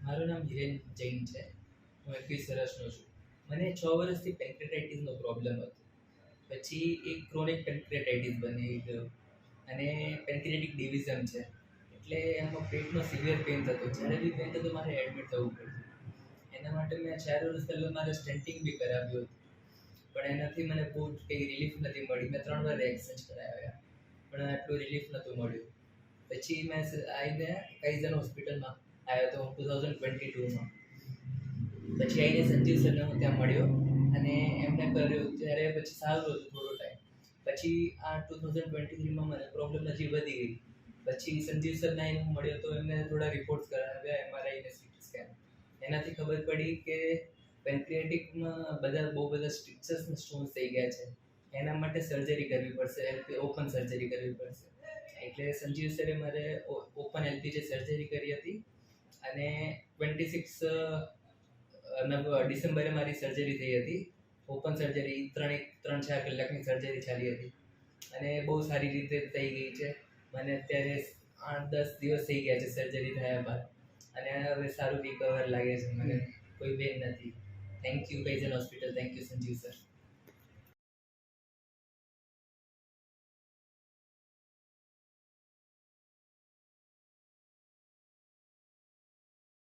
મારું નામ હિરેન જૈન છે. હું 21 વર્ષનો છું. મને 6 વર્ષથી પેન્ક્રેટાઇટિસનો પ્રોબ્લેમ હતો. પછી એક ક્રોનિક પેન્ક્રેટાઇટિસ બની ગયો અને પેન્ક્રિયાટિક ડિવિઝન છે, એટલે એમાં પેટનો સિવિયર પેઇન થતો. જ્યારે બી પેઇન થતો મારે એડમિટ થવું પડતું. એના માટે મેં 4 વર્ષ પહેલાં મારે સ્ટેન્ટિંગ બી કરાવ્યું હતું, પણ એનાથી મને બહુ કંઈ રિલીફ નથી મળી. મેં 3 વાર એક્સચેન્જ કરાવ્યા, પણ આટલું રિલીફ નહોતું મળ્યું. પછી મેં આવીને કાઇઝન હોસ્પિટલમાં આવ્યો હતો 2022માં. પછી આવીને સંજીવ સરને હું ત્યાં મળ્યો અને એમને કર્યું ત્યારે પછી સારું હતું થોડો ટાઈમ. પછી આ 2023માં મને પ્રોબ્લેમ હજી વધી ગઈ. પછી સંજીવ સરને આવીને હું મળ્યો તો એમને થોડા રિપોર્ટ્સ કરાવ્યા, MRI ને CT સ્કેન. એનાથી ખબર પડી કે પેન્ક્રિયાટિકમાં બહુ બધા સ્ટ્રિક્ચર્સ ને સ્ટોન્સ થઈ ગયા છે. એના માટે સર્જરી કરવી પડશે, ઓપન સર્જરી કરવી પડશે. એટલે સંજીવ સરે મારે ઓપન LPG સર્જરી કરી હતી અને 26 ડિસેમ્બરે મારી સર્જરી થઈ હતી. ઓપન સર્જરી 3-4 કલાકની સર્જરી ચાલી હતી અને બહુ સારી રીતે થઈ ગઈ છે. મને અત્યારે 8-10 દિવસ થઈ ગયા છે સર્જરી થયા બાદ અને હવે સારું રિકવર લાગે છે મને. કોઈ પેન નથી. Thank you Kaizen hospital, thank you Sanjeev sir.